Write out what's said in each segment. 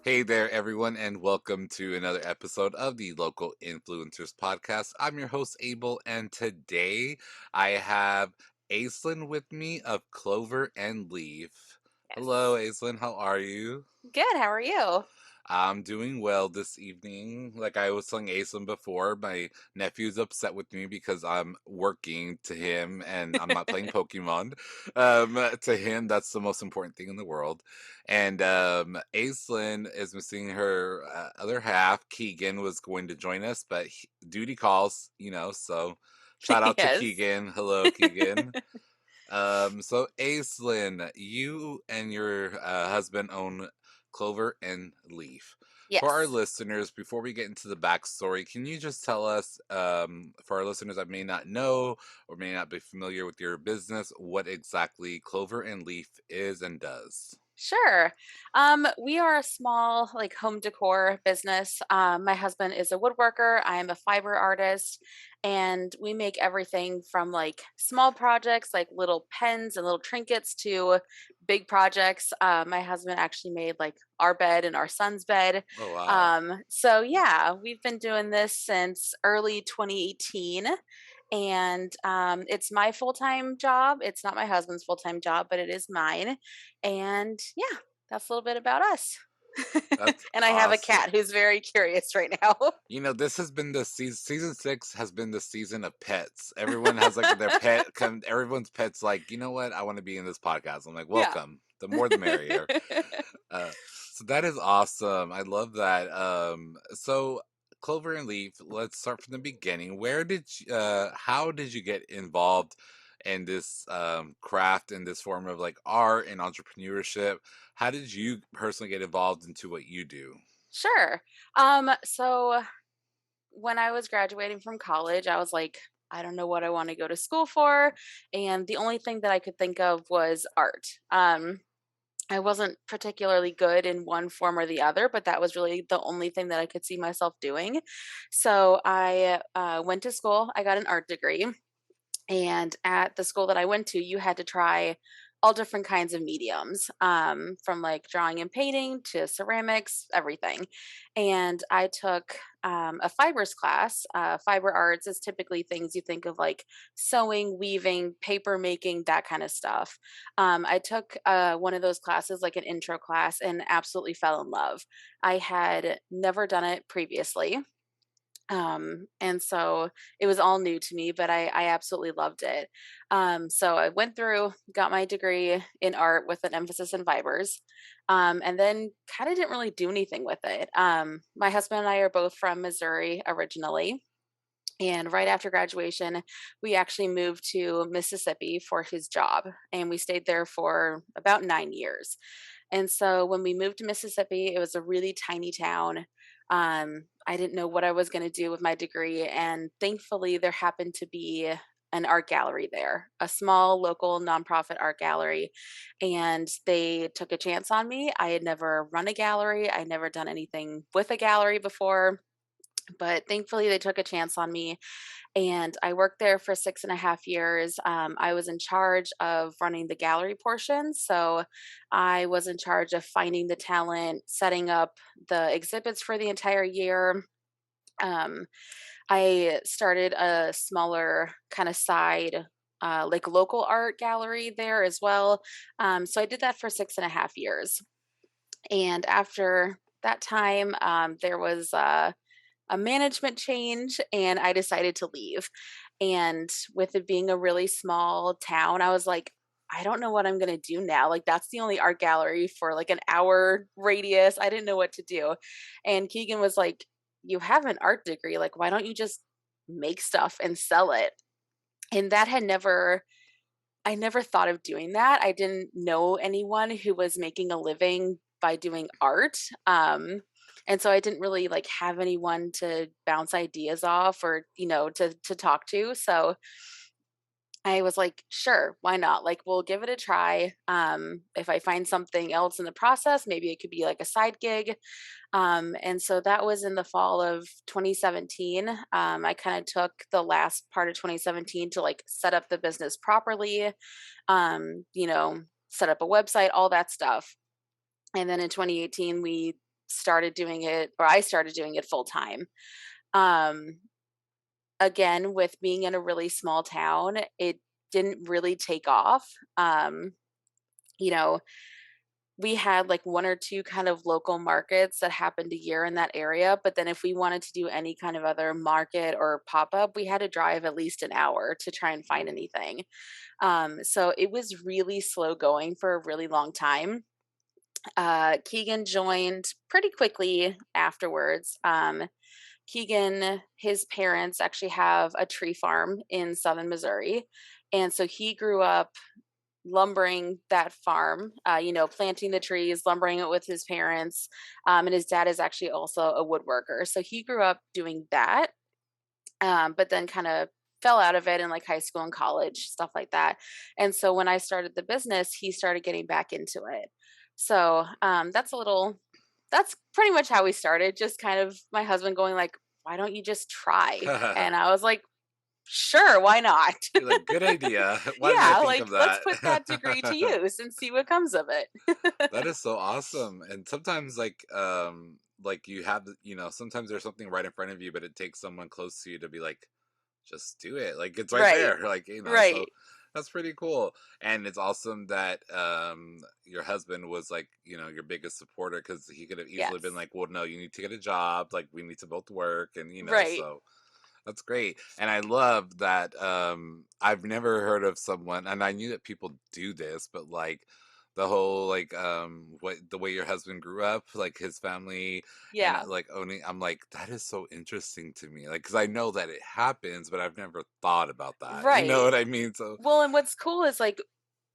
Hey there, everyone, and welcome to another episode of the Local Influencers Podcast. I'm your host, Abel, and today I have Aislinn with me of Clover and Leaf. Hello, Yes. Aislinn, how are you? Good. How are you? I'm doing well this evening. Like I was telling Aislinn before, my nephew's upset with me because I'm working to him and I'm not playing Pokemon. To him, that's the most important thing in the world. And Aislinn is missing her other half. Keegan was going to join us, but duty calls, so shout out to Yes. Keegan. Hello, Keegan. So Aislinn, you and your husband own Clover and Leaf. For our Yes. listeners, before we get into the backstory, can you just tell us, for our listeners that may not know or may not be familiar with your business, what exactly Clover and Leaf is and does? Sure. We are a small like home decor business. My husband is a woodworker. I am a fiber artist, and we make everything from like small projects like little pens and little trinkets to big projects. My husband actually made like our bed and our son's bed. Oh wow. So yeah, we've been doing this since early 2018. And it's my full-time job. It's not my husband's full-time job, but it is mine. And yeah, that's a little bit about us. That's And I have a awesome. cat who's very curious right now. This has been the season 6 has been the season of pets. Everyone has like their pet come everyone's pets like, "You know what? I want to be in this podcast." I'm like, Yeah. "Welcome. The more the merrier." Uh so that is awesome. I love that. So Clover and Leaf, let's start from the beginning. How did you get involved in this craft and this form of like art and entrepreneurship? How did you personally get involved into what you do? Sure. So when I was graduating from college, I was like, I don't know what I want to go to school for. And the only thing that I could think of was art. I wasn't particularly good in one form or the other, but that was really the only thing that I could see myself doing. So I went to school. I got an art degree. And at the school that I went to, you had to try all different kinds of mediums, from like drawing and painting to ceramics, everything. And I took a fibers class. Fiber arts is typically things you think of like sewing, weaving, paper making, that kind of stuff. I took one of those classes, like an intro class, and absolutely fell in love. I had never done it previously, and so it was all new to me, but I absolutely loved it. So I went through, got my degree in art with an emphasis in fibers, and then kind of didn't really do anything with it. My husband and I are both from Missouri originally. And right after graduation, we actually moved to Mississippi for his job, and we stayed there for about 9 years. And so when we moved to Mississippi, it was a really tiny town. I didn't know what I was going to do with my degree. And thankfully, there happened to be an art gallery there, a small local nonprofit art gallery. And they took a chance on me. I had never run a gallery, I never done anything with a gallery before. But thankfully, they took a chance on me, and I worked there for 6.5 years. I was in charge of running the gallery portion. So I was in charge of finding the talent, setting up the exhibits for the entire year. Um, I started a smaller kind of side, like local art gallery there as well. So I did that for 6.5 years. And after that time, there was a management change, and I decided to leave. And with it being a really small town, I was like, I don't know what I'm going to do now. Like, that's the only art gallery for like an hour radius. I didn't know what to do. And Keegan was like, you have an art degree. Like, why don't you just make stuff and sell it? And I never thought of doing that. I didn't know anyone who was making a living by doing art. And so I didn't really like have anyone to bounce ideas off or, to talk to. So I was like, sure, why not? Like, we'll give it a try. If I find something else in the process, maybe it could be like a side gig. And so that was in the fall of 2017. I kind of took the last part of 2017 to like set up the business properly, set up a website, all that stuff. And then in 2018, we started doing it, or I started doing it full time. Um, Again, with being in a really small town, it didn't really take off. You know, we had like one or two kind of local markets that happened a year in that area. But then if we wanted to do any kind of other market or pop up, we had to drive at least an hour to try and find Mm. anything. So it was really slow going for a really long time. Keegan joined pretty quickly afterwards. Keegan, his parents actually have a tree farm in southern Missouri. And so he grew up lumbering that farm, planting the trees, lumbering it with his parents. And his dad is actually also a woodworker. So he grew up doing that, but then kind of fell out of it in like high school and college, stuff like that. And so when I started the business, he started getting back into it. So that's pretty much how we started. Just kind of my husband going like, why don't you just try? And I was like, sure, why not? You're like, good idea. Why didn't I Yeah, think like of let's put that degree to that? use and see what comes of it. That is so awesome. And sometimes like you have sometimes there's something right in front of you, but it takes someone close to you to be like, just do it. Like it's right Right. there. Like, so Right. that's pretty cool. And it's awesome that your husband was like, your biggest supporter, because he could have easily been Yes. like, well, no, you need to get a job, like we need to both work, and Right. so that's great. And I love that I've never heard of someone, and I knew that people do this, but like the whole like what the way your husband grew up, like his family, and Yeah. like owning, I'm like, that is so interesting to me. Like, cuz I know that it happens, but I've never thought about that. You know Right. what I mean? So Well, and what's cool is like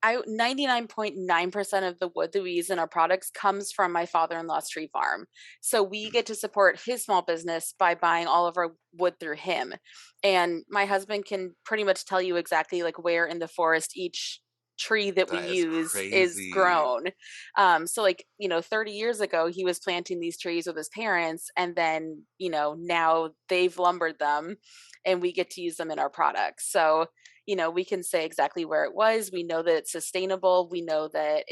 I 99.9% of the wood that we use in our products comes from my father-in-law's tree farm. So we get to support his small business by buying all of our wood through him. And my husband can pretty much tell you exactly like where in the forest each tree that we that is use is crazy. grown. So like, 30 years ago he was planting these trees with his parents, and then, now they've lumbered them and we get to use them in our products. So we can say exactly where it was. We know that it's sustainable. We know that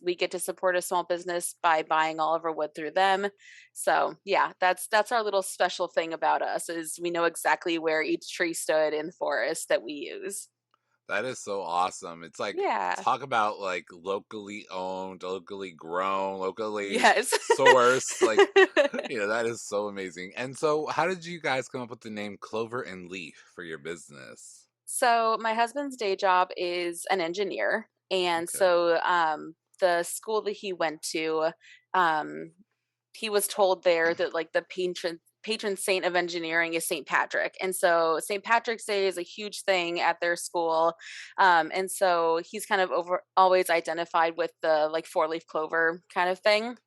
we get to support a small business by buying all of our wood through them. So yeah, that's our little special thing about us is we know exactly where each tree stood in the forest that we use. That is so awesome. It's like, Yeah. talk about like locally owned, locally grown, locally Yes. sourced. Like, that is so amazing. And so, how did you guys come up with the name Clover and Leaf for your business? So my husband's day job is an engineer, and Okay. so the school that he went to, um, he was told there that like the patron saint of engineering is St. Patrick. And so St. Patrick's Day is a huge thing at their school. And so he's kind of over always identified with the like four-leaf clover kind of thing.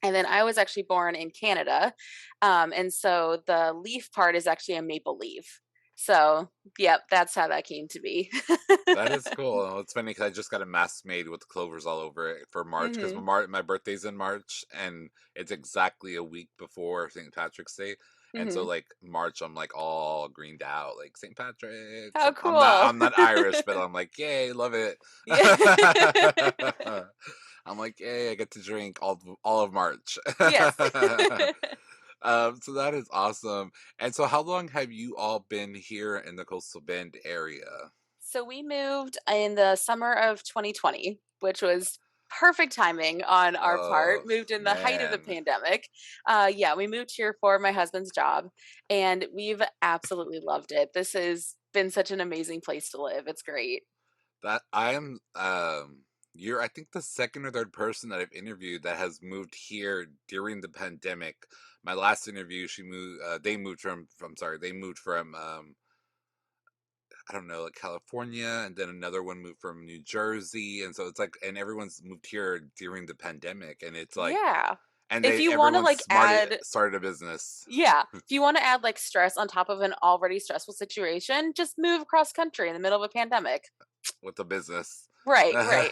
And then I was actually born in Canada. And so the leaf part is actually a maple leaf. So, yep, that's how that came to be. That is cool. Oh, it's funny because I just got a mask made with clovers all over it for March, because Hmm. My birthday's in March, and it's exactly a week before St. Patrick's Day. And so Hmm. like March, I'm like all greened out, like St. Patrick's. How I'm not cool. I'm not Irish, but I'm like, yay, love it. Yeah. I'm like, yay, I get to drink all of March. Yes. So that is awesome. And so, how long have you all been here in the Coastal Bend area? So we moved in the summer of 2020, which was perfect timing on our part. Oh, Moved in the height of the man. pandemic. Yeah, we moved here for my husband's job, and we've absolutely loved it. This has been such an amazing place to live. It's great. That I am you're, I think, the second or third person that I've interviewed that has moved here during the pandemic. My last interview, she moved they moved from sorry, they moved from I don't know, like California, and then another one moved from New Jersey, and so it's like, and everyone's moved here during the pandemic, and it's like, Yeah. and If they you want to everyone like smarted add, started a business yeah, if you want to add like stress on top of an already stressful situation, just move across country in the middle of a pandemic. with a business. Right, right.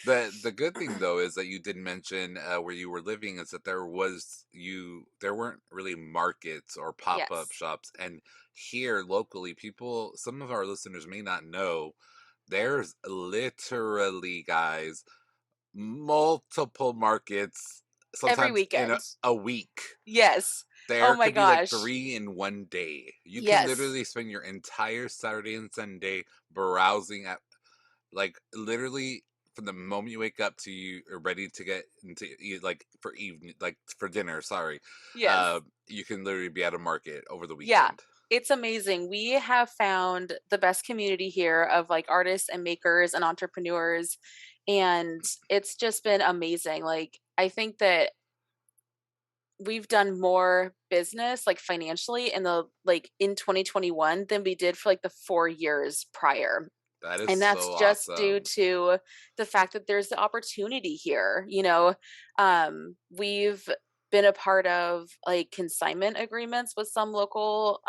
The good thing though is that you did mention where you were living, is that there weren't really markets or pop-up Yes. shops, and here locally, people, some of our listeners may not know, there's literally, guys, multiple markets Every sometimes in weekend. a week. Yes. Oh There my could be like gosh. 3 in one day. You can Yes. literally spend your entire Saturday and Sunday browsing at, like, literally from the moment you wake up to you are ready to get into eat, like, for evening, like, for dinner, sorry. Yes. You can literally be at a market over the Yeah. weekend. It's amazing. We have found the best community here of like artists and makers and entrepreneurs, and it's just been amazing. Like, I think that we've done more business like financially in the like in 2021 than we did for like the 4 years prior. That is And that's so just due awesome. to the fact that there's the opportunity here, we've been a part of like consignment agreements with some local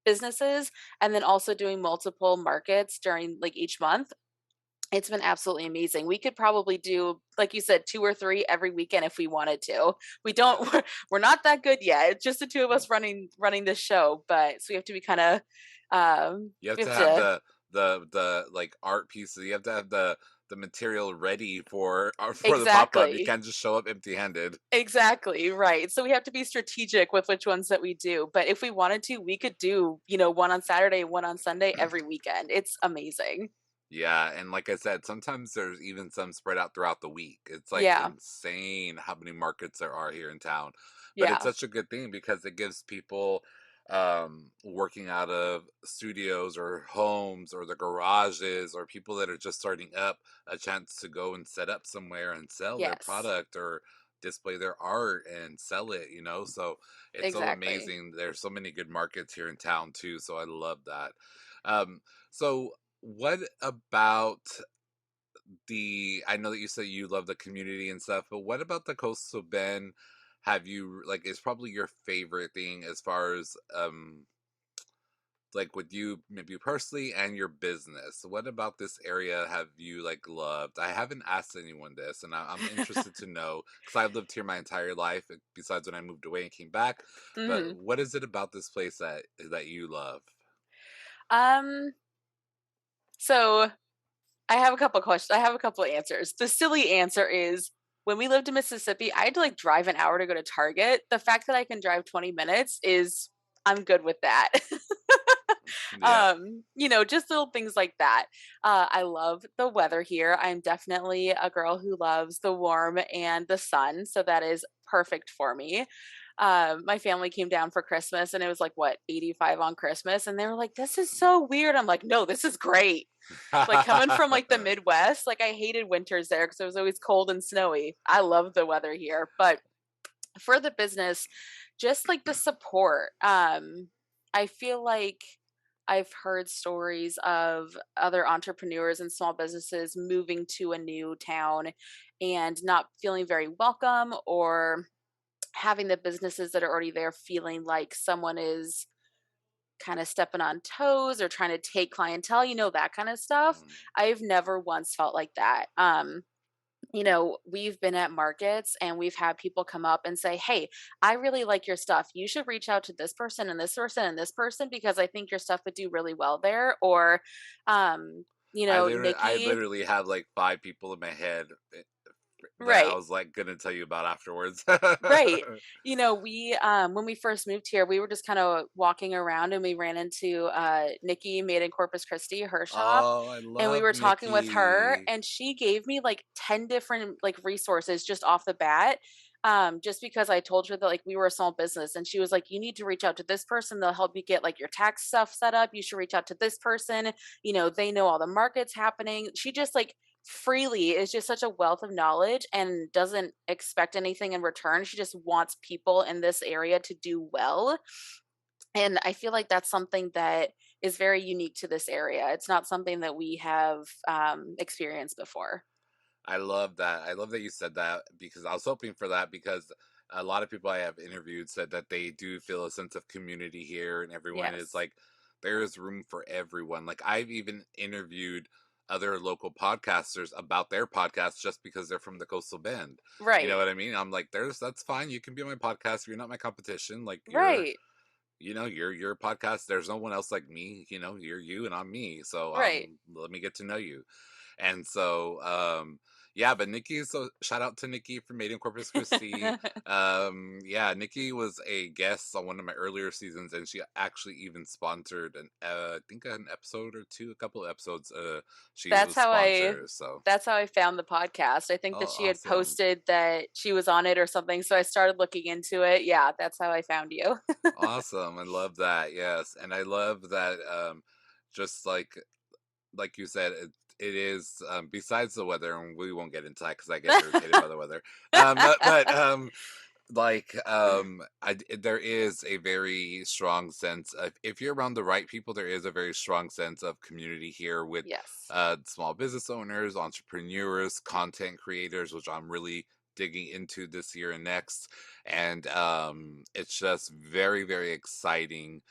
businesses, and then also doing multiple markets during like each month. It's been absolutely amazing. We could probably do, like you said, 2 or 3 every weekend if we wanted to. We don't Yeah. we're not that good yet. It's just the 2 of us running this show, but so we have to be kinda, You have we to have have to the, like, art pieces. You have to have the material ready for the pop-up. You exactly. can't just show up empty-handed. Exactly, right. So we have to be strategic with which ones that we do, but if we wanted to, we could do, one on Saturday, one on Sunday every weekend. It's amazing. Yeah, and like I said, sometimes there's even some spread out throughout the week. It's, like, Yeah, insane how many markets there are here in town. But it's yeah, such a good thing because it gives people, working out of studios or homes or the garages or people that are just starting up a chance to go and set up somewhere and sell their yes, product or display their art and sell it, you know? So it's so exactly. amazing. There's so many good markets here in town too, so I love that. So what about I know that you said you love the community and stuff, but what about the coastal bend have you like is probably your favorite thing as far as like with you maybe personally and your business? What about this area have you like loved? I haven't asked anyone this, and I'm interested to know because I've lived here my entire life, besides when I moved away and came back. But Mhm. what is it about this place that you love? Um, so I have a couple questions. I have a couple of answers. The silly answer is when we lived in Mississippi, I had to like drive an hour to go to Target. The fact that I can drive 20 minutes is I'm good with that. Yeah. Just little things like that. I love the weather here. I'm definitely a girl who loves the warm and the sun, so that is perfect for me. My family came down for Christmas and it was like what 85 on Christmas, and they were like, "This is so weird." I'm like, "No, this is great." Like, coming from, like, the Midwest, like, I hated winters there because it was always cold and snowy. I love the weather here, but for the business, just, like, the support, I feel like I've heard stories of other entrepreneurs and small businesses moving to a new town and not feeling very welcome, or having the businesses that are already there feeling like someone is kind of stepping on toes or trying to take clientele, that kind of stuff. Mm. I've never once felt like that. We've been at markets and we've had people come up and say, "Hey, I really like your stuff. You should reach out to this person and this person and this person because I think your stuff would do really well there." Or, I Nikki, literally have like 5 people in my head that I right? was like gonna tell you about afterwards. Right. We when we first moved here, we were just kind of walking around and we ran into Nikki made in Corpus Christi, her shop, Oh, I and we love were talking with her Nikki. and she gave me like 10 different like resources just off the bat. Just because I told her that like we were a small business, and she was like, "You need to reach out to this person. They'll help you get like your tax stuff set up. You should reach out to this person. They know all the markets happening." She just like freely is just such a wealth of knowledge and doesn't expect anything in return. She just wants people in this area to do well. And I feel like that's something that is very unique to this area. It's not something that we have experienced before. I love that. I love that you said that because I was hoping for that because a lot of people I have interviewed said that they do feel a sense of community here and everyone is Yes. like there is room for everyone. Like I've even interviewed other local podcasters about their podcasts just because they're from the coastal bend. You know Right. what I mean? I'm like, that's fine. You can be on my podcast. You're not my competition. Like Right. you're a podcast. There's no one else like me. You're you and I'm me. So Right. let me get to know you. And so Yeah, but Nikki, so shout out to Nikki from Made in Corpus Christi. Yeah, Nikki was a guest on one of my earlier seasons, and she actually even sponsored I think an episode or two, a couple of episodes. She That's was how I sponsor, so that's how I found the podcast. I think oh, that she had awesome. posted that she was on it or something, so I started looking into it. Yeah, that's how I found you. Awesome. I love that. Yes. And I love that just like you said, it is besides the weather, and we won't get into that because I get irritated by the weather. But there is a very strong sense of, if you're around the right people, there is a very strong sense of community here with Yes. small business owners, entrepreneurs, content creators, which I'm really digging into this year and next. And it's just very, very exciting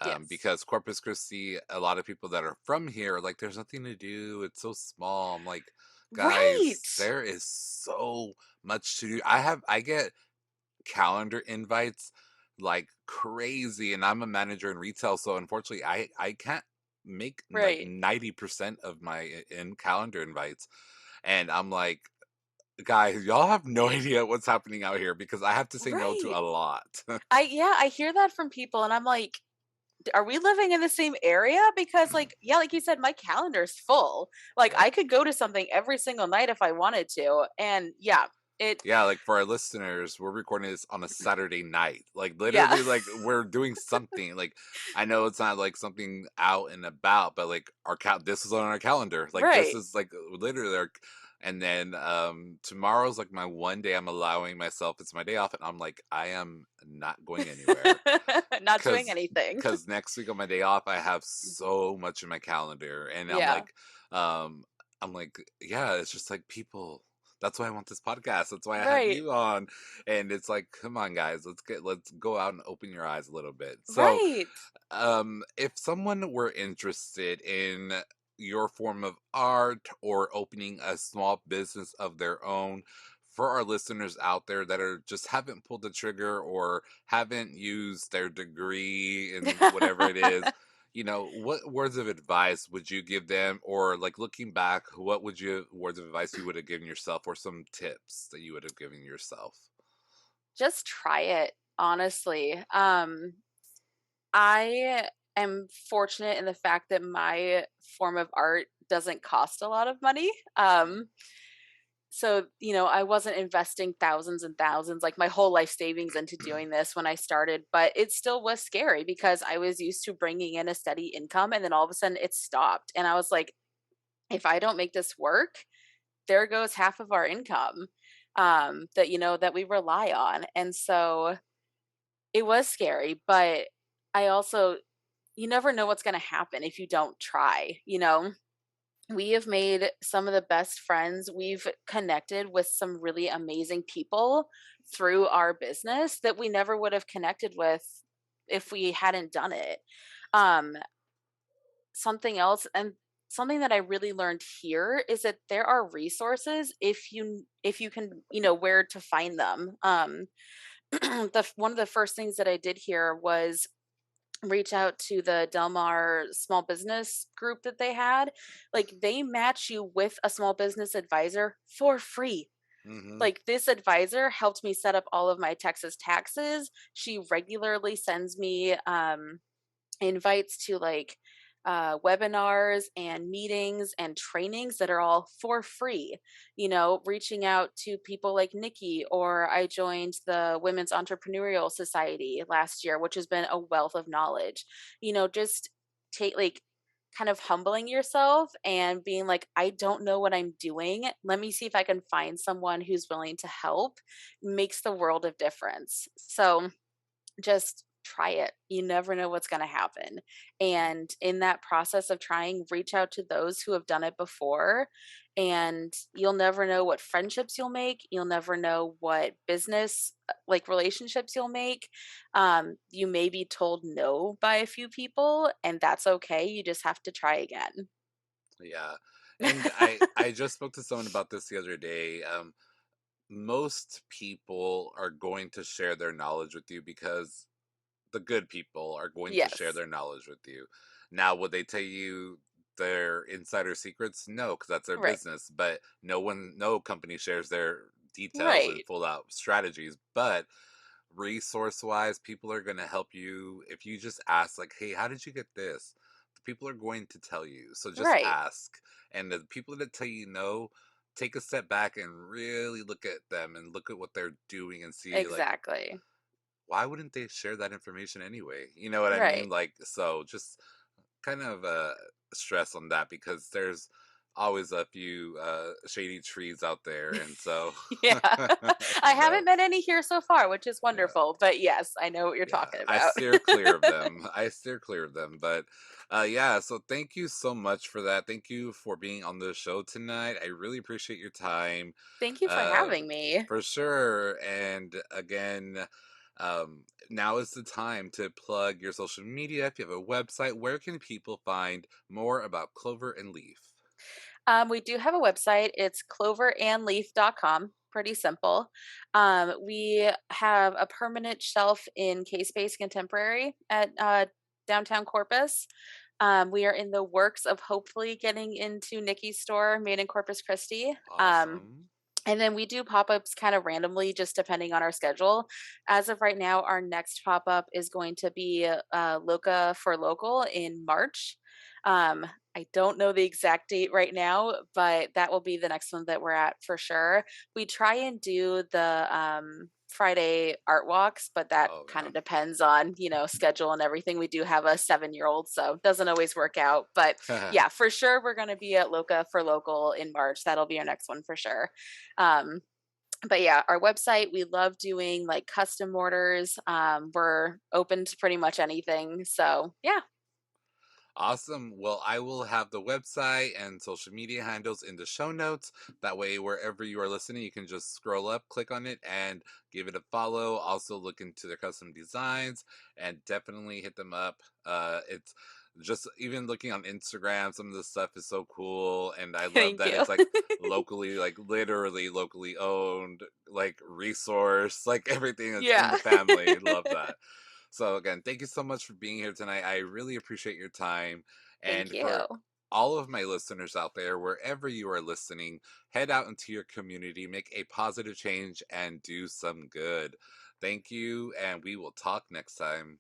Yes. because Corpus Christi, a lot of people that are from here are like, there's nothing to do. It's so small. I'm like, Right. guys, there is so much to do. I get calendar invites like crazy, and I'm a manager in retail, so unfortunately I can't make like Right. 90% of my in calendar invites. And I'm like, guys, y'all have no idea what's happening out here because I have to say no to Right. a lot. I hear that from people and I'm like, Are we living in the same area? Because, like, yeah, like you said, my calendar's full. Like, Yeah. I could go to something every single night if I wanted to. And yeah, it, Yeah, like for our listeners, we're recording this on a Saturday night. Like yeah, literally, like we're doing something. Like I know it's not like something out and about, but like this is on our calendar. Like this right. is like literally our, and then tomorrow's like my one day I'm allowing myself. It's my day off, and I'm like, I am not going anywhere Not doing because anything. next week on my day off I have so much in my calendar, and Yeah, um I'm like, yeah, it's just like people, that's why I want this podcast, that's why I have right, you on. And it's like, come on guys, let's go out and open your eyes a little bit. So right. if someone were interested in your form of art or opening a small business of their own, for our listeners out there that are just haven't pulled the trigger or haven't used their degree in whatever it is, what words of advice would you give them? Or like looking back, what would you words of advice you would have given yourself, or some tips that you would have given yourself? Just try it, honestly. I am fortunate in the fact that my form of art doesn't cost a lot of money. So, I wasn't investing thousands and thousands, like my whole life savings into doing this when I started, but it still was scary because I was used to bringing in a steady income and then all of a sudden it stopped. And I was like, if I don't make this work, there goes half of our income that we rely on. And so it was scary, but I also, you never know what's going to happen if you don't try. We have made some of the best friends. We've connected with some really amazing people through our business that we never would have connected with if we hadn't done it. Um, something else and something that I really learned here is that there are resources if you can, where to find them. One of the first things that I did here was reach out to the Del Mar small business group that they had. Like they match you with a small business advisor for free. Hmm. Like this advisor helped me set up all of my Texas taxes. She regularly sends me invites to like webinars and meetings and trainings that are all for free. Reaching out to people like Nikki, or I joined the Women's Entrepreneurial Society last year, which has been a wealth of knowledge. Just take like kind of humbling yourself and being like, I don't know what I'm doing. Let me see if I can find someone who's willing to help makes the world of difference. So, just try it. You never know what's going to happen. And in that process of trying, reach out to those who have done it before. And you'll never know what friendships you'll make. You'll never know what business like relationships you'll make. You may be told no by a few people, and that's okay. You just have to try again. Yeah. And I just spoke to someone about this the other day. Most people are going to share their knowledge with you because the good people are going to share Yes. their knowledge with you. Now, would they tell you their insider secrets? No, because that's their Right. business. But no company shares their details and Right. full out strategies. But resource wise, people are going to help you if you just ask, like, hey, how did you get this? The people are going to tell you. So just Right. ask. And the people that tell you no, take a step back and really look at them and look at what they're doing and see, like, Exactly. why wouldn't they share that information anyway? You know what I Right. mean? Like, so just kind of stress on that because there's always a few shady trees out there. And so, Yeah. I you haven't know, met any here so far, which is yeah. wonderful, but yes, I know what you're Yeah, talking I about. steer clear of them. I steer clear of them. But yeah, so thank you so much for that. Thank you for being on the show tonight. I really appreciate your time. Thank you for Um, having me. for sure. And again, now is the time to plug your social media. If you have a website, where can people find more about Clover and Leaf? We do have a website. It's cloverandleaf.com. Pretty simple. We have a permanent shelf in K Space Contemporary at downtown Corpus. We are in the works of hopefully getting into Nikki's store made in Corpus Christi. Awesome. And then we do pop-ups kind of randomly, just depending on our schedule. As of right now, our next pop-up is going to be Loca for Local in March. Um, I don't know the exact date right now, but that will be the next one that we're at for sure. We try and do the Friday art walks, but that Oh, kind of depends on, schedule and everything. We do have a 7-year-old, so it doesn't always work out. But yeah. yeah, for sure, we're going to be at Loca for Local in March. That'll be our next one for sure. Um, but yeah, our website, we love doing like custom orders. We're open to pretty much anything. So yeah, Awesome. Well, I will have the website and social media handles in the show notes. That way, wherever you are listening, you can just scroll up, click on it, and give it a follow. Also, look into their custom designs and definitely hit them up. It's just even looking on Instagram, some of the stuff is so cool. And I love thank that you. it's like locally, like literally locally owned, like resource, like everything that's in Yeah. the family. Love that. So again, thank you so much for being here tonight. I really appreciate your time. Thank And you. for all of my listeners out there, wherever you are listening, head out into your community, make a positive change, and do some good. Thank you, and we will talk next time.